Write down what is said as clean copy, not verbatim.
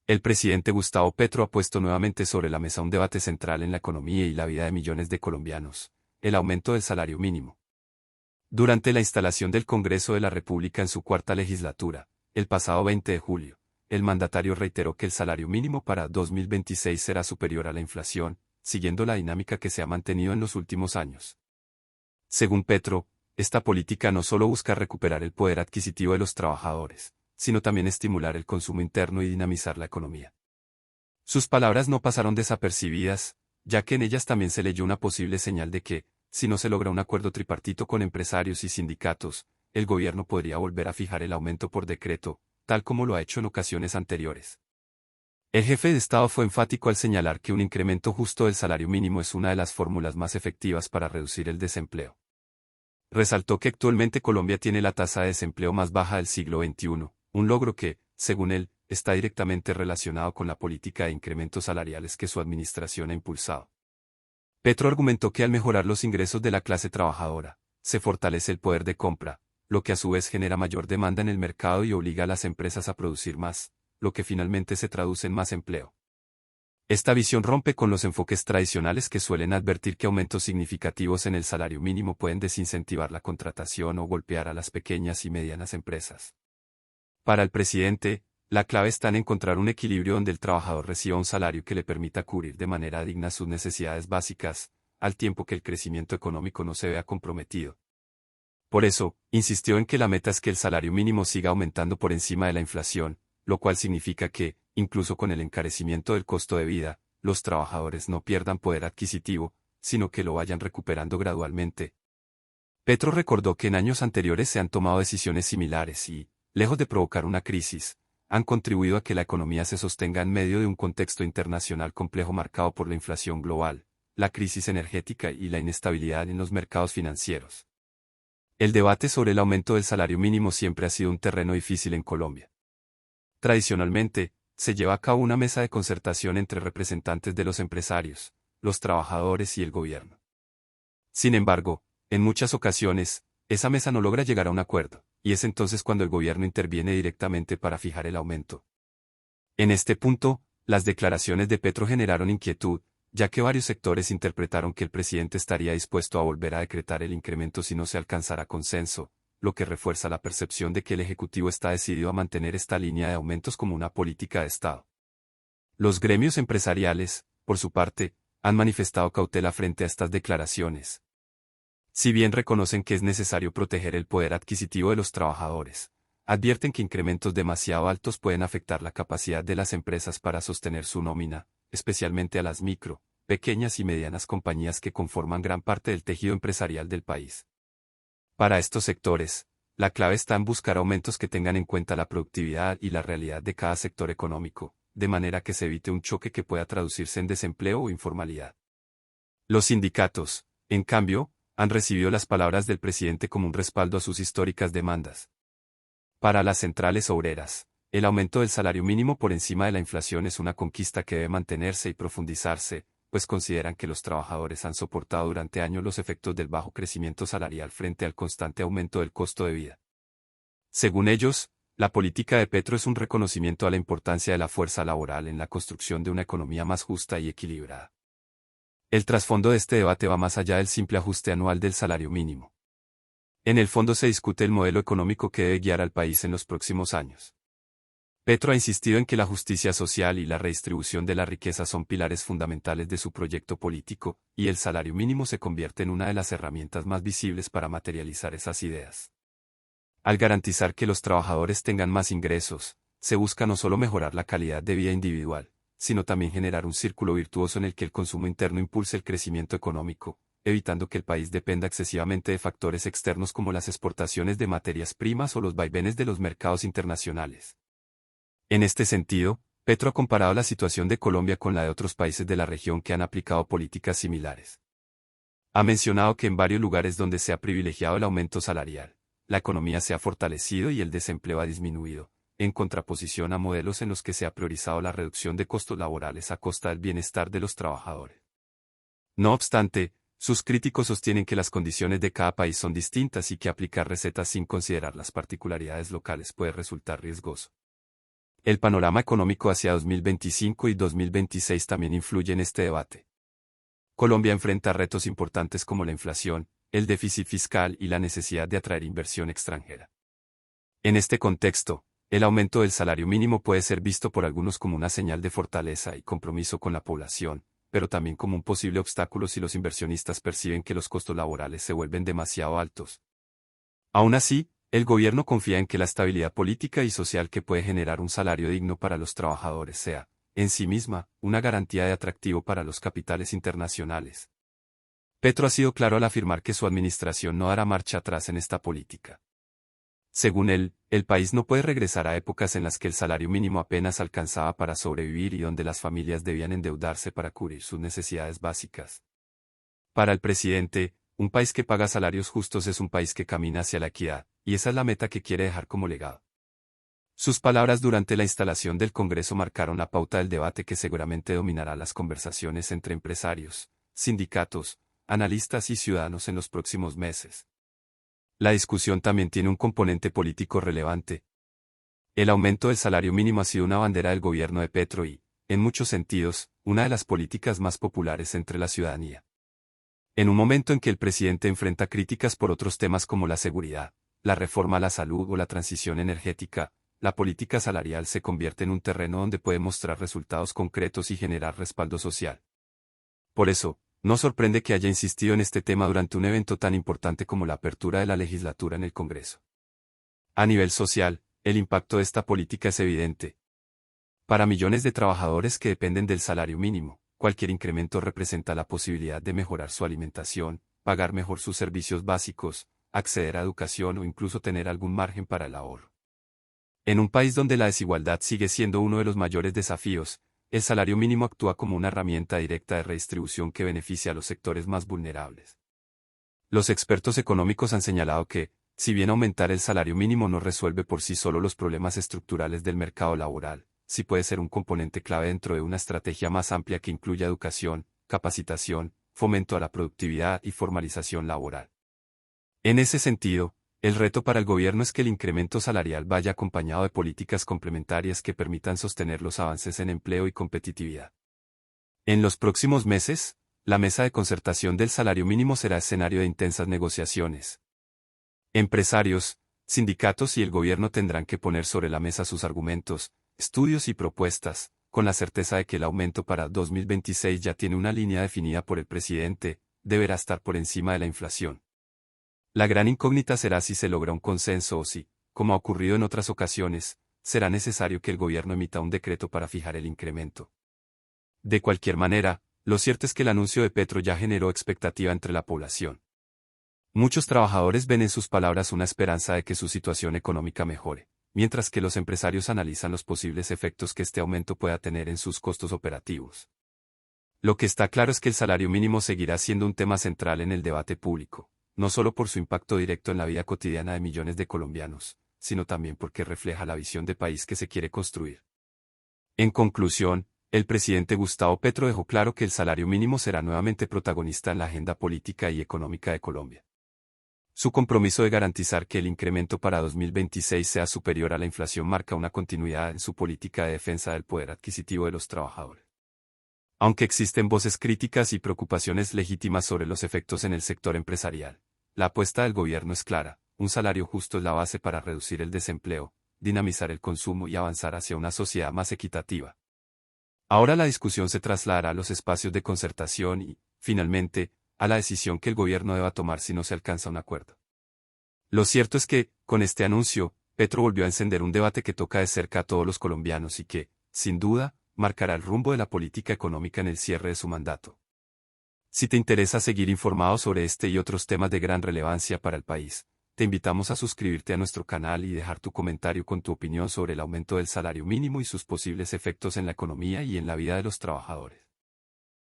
El presidente Gustavo Petro ha puesto nuevamente sobre la mesa un debate central en la economía y la vida de millones de colombianos: el aumento del salario mínimo. Durante la instalación del Congreso de la República en su cuarta legislatura, el pasado 20 de julio, el mandatario reiteró que el salario mínimo para 2026 será superior a la inflación, siguiendo la dinámica que se ha mantenido en los últimos años. Según Petro, esta política no solo busca recuperar el poder adquisitivo de los trabajadores, sino también estimular el consumo interno y dinamizar la economía. Sus palabras no pasaron desapercibidas, ya que en ellas también se leyó una posible señal de que, si no se logra un acuerdo tripartito con empresarios y sindicatos, el gobierno podría volver a fijar el aumento por decreto, tal como lo ha hecho en ocasiones anteriores. El jefe de Estado fue enfático al señalar que un incremento justo del salario mínimo es una de las fórmulas más efectivas para reducir el desempleo. Resaltó que actualmente Colombia tiene la tasa de desempleo más baja del siglo XXI, un logro que, según él, está directamente relacionado con la política de incrementos salariales que su administración ha impulsado. Petro argumentó que al mejorar los ingresos de la clase trabajadora, se fortalece el poder de compra, lo que a su vez genera mayor demanda en el mercado y obliga a las empresas a producir más, lo que finalmente se traduce en más empleo. Esta visión rompe con los enfoques tradicionales que suelen advertir que aumentos significativos en el salario mínimo pueden desincentivar la contratación o golpear a las pequeñas y medianas empresas. Para el presidente, la clave está en encontrar un equilibrio donde el trabajador reciba un salario que le permita cubrir de manera digna sus necesidades básicas, al tiempo que el crecimiento económico no se vea comprometido. Por eso, insistió en que la meta es que el salario mínimo siga aumentando por encima de la inflación, lo cual significa que, incluso con el encarecimiento del costo de vida, los trabajadores no pierdan poder adquisitivo, sino que lo vayan recuperando gradualmente. Petro recordó que en años anteriores se han tomado decisiones similares y, lejos de provocar una crisis, han contribuido a que la economía se sostenga en medio de un contexto internacional complejo marcado por la inflación global, la crisis energética y la inestabilidad en los mercados financieros. El debate sobre el aumento del salario mínimo siempre ha sido un terreno difícil en Colombia. Tradicionalmente, se lleva a cabo una mesa de concertación entre representantes de los empresarios, los trabajadores y el gobierno. Sin embargo, en muchas ocasiones, esa mesa no logra llegar a un acuerdo, y es entonces cuando el gobierno interviene directamente para fijar el aumento. En este punto, las declaraciones de Petro generaron inquietud, ya que varios sectores interpretaron que el presidente estaría dispuesto a volver a decretar el incremento si no se alcanzara consenso, lo que refuerza la percepción de que el Ejecutivo está decidido a mantener esta línea de aumentos como una política de Estado. Los gremios empresariales, por su parte, han manifestado cautela frente a estas declaraciones. Si bien reconocen que es necesario proteger el poder adquisitivo de los trabajadores, advierten que incrementos demasiado altos pueden afectar la capacidad de las empresas para sostener su nómina, especialmente a las micro, pequeñas y medianas compañías que conforman gran parte del tejido empresarial del país. Para estos sectores, la clave está en buscar aumentos que tengan en cuenta la productividad y la realidad de cada sector económico, de manera que se evite un choque que pueda traducirse en desempleo o informalidad. Los sindicatos, en cambio, han recibido las palabras del presidente como un respaldo a sus históricas demandas. Para las centrales obreras, el aumento del salario mínimo por encima de la inflación es una conquista que debe mantenerse y profundizarse, pues consideran que los trabajadores han soportado durante años los efectos del bajo crecimiento salarial frente al constante aumento del costo de vida. Según ellos, la política de Petro es un reconocimiento a la importancia de la fuerza laboral en la construcción de una economía más justa y equilibrada. El trasfondo de este debate va más allá del simple ajuste anual del salario mínimo. En el fondo se discute el modelo económico que debe guiar al país en los próximos años. Petro ha insistido en que la justicia social y la redistribución de la riqueza son pilares fundamentales de su proyecto político, y el salario mínimo se convierte en una de las herramientas más visibles para materializar esas ideas. Al garantizar que los trabajadores tengan más ingresos, se busca no solo mejorar la calidad de vida individual, sino también generar un círculo virtuoso en el que el consumo interno impulse el crecimiento económico, evitando que el país dependa excesivamente de factores externos como las exportaciones de materias primas o los vaivenes de los mercados internacionales. En este sentido, Petro ha comparado la situación de Colombia con la de otros países de la región que han aplicado políticas similares. Ha mencionado que en varios lugares donde se ha privilegiado el aumento salarial, la economía se ha fortalecido y el desempleo ha disminuido, en contraposición a modelos en los que se ha priorizado la reducción de costos laborales a costa del bienestar de los trabajadores. No obstante, sus críticos sostienen que las condiciones de cada país son distintas y que aplicar recetas sin considerar las particularidades locales puede resultar riesgoso. El panorama económico hacia 2025 y 2026 también influye en este debate. Colombia enfrenta retos importantes como la inflación, el déficit fiscal y la necesidad de atraer inversión extranjera. En este contexto, el aumento del salario mínimo puede ser visto por algunos como una señal de fortaleza y compromiso con la población, pero también como un posible obstáculo si los inversionistas perciben que los costos laborales se vuelven demasiado altos. Aún así, el gobierno confía en que la estabilidad política y social que puede generar un salario digno para los trabajadores sea, en sí misma, una garantía de atractivo para los capitales internacionales. Petro ha sido claro al afirmar que su administración no dará marcha atrás en esta política. Según él, el país no puede regresar a épocas en las que el salario mínimo apenas alcanzaba para sobrevivir y donde las familias debían endeudarse para cubrir sus necesidades básicas. Para el presidente, un país que paga salarios justos es un país que camina hacia la equidad, y esa es la meta que quiere dejar como legado. Sus palabras durante la instalación del Congreso marcaron la pauta del debate que seguramente dominará las conversaciones entre empresarios, sindicatos, analistas y ciudadanos en los próximos meses. La discusión también tiene un componente político relevante. El aumento del salario mínimo ha sido una bandera del gobierno de Petro y, en muchos sentidos, una de las políticas más populares entre la ciudadanía. En un momento en que el presidente enfrenta críticas por otros temas como la seguridad, la reforma a la salud o la transición energética, la política salarial se convierte en un terreno donde puede mostrar resultados concretos y generar respaldo social. Por eso, no sorprende que haya insistido en este tema durante un evento tan importante como la apertura de la legislatura en el Congreso. A nivel social, el impacto de esta política es evidente. Para millones de trabajadores que dependen del salario mínimo, cualquier incremento representa la posibilidad de mejorar su alimentación, pagar mejor sus servicios básicos, acceder a educación o incluso tener algún margen para el ahorro. En un país donde la desigualdad sigue siendo uno de los mayores desafíos, el salario mínimo actúa como una herramienta directa de redistribución que beneficia a los sectores más vulnerables. Los expertos económicos han señalado que, si bien aumentar el salario mínimo no resuelve por sí solo los problemas estructurales del mercado laboral, sí puede ser un componente clave dentro de una estrategia más amplia que incluya educación, capacitación, fomento a la productividad y formalización laboral. En ese sentido, el reto para el gobierno es que el incremento salarial vaya acompañado de políticas complementarias que permitan sostener los avances en empleo y competitividad. En los próximos meses, la mesa de concertación del salario mínimo será escenario de intensas negociaciones. Empresarios, sindicatos y el gobierno tendrán que poner sobre la mesa sus argumentos, estudios y propuestas, con la certeza de que el aumento para 2026 ya tiene una línea definida por el presidente, deberá estar por encima de la inflación. La gran incógnita será si se logra un consenso o si, como ha ocurrido en otras ocasiones, será necesario que el gobierno emita un decreto para fijar el incremento. De cualquier manera, lo cierto es que el anuncio de Petro ya generó expectativa entre la población. Muchos trabajadores ven en sus palabras una esperanza de que su situación económica mejore, mientras que los empresarios analizan los posibles efectos que este aumento pueda tener en sus costos operativos. Lo que está claro es que el salario mínimo seguirá siendo un tema central en el debate público, no solo por su impacto directo en la vida cotidiana de millones de colombianos, sino también porque refleja la visión de país que se quiere construir. En conclusión, el presidente Gustavo Petro dejó claro que el salario mínimo será nuevamente protagonista en la agenda política y económica de Colombia. Su compromiso de garantizar que el incremento para 2026 sea superior a la inflación marca una continuidad en su política de defensa del poder adquisitivo de los trabajadores. Aunque existen voces críticas y preocupaciones legítimas sobre los efectos en el sector empresarial, la apuesta del gobierno es clara: un salario justo es la base para reducir el desempleo, dinamizar el consumo y avanzar hacia una sociedad más equitativa. Ahora la discusión se trasladará a los espacios de concertación y, finalmente, a la decisión que el gobierno deba tomar si no se alcanza un acuerdo. Lo cierto es que, con este anuncio, Petro volvió a encender un debate que toca de cerca a todos los colombianos y que, sin duda, marcará el rumbo de la política económica en el cierre de su mandato. Si te interesa seguir informado sobre este y otros temas de gran relevancia para el país, te invitamos a suscribirte a nuestro canal y dejar tu comentario con tu opinión sobre el aumento del salario mínimo y sus posibles efectos en la economía y en la vida de los trabajadores.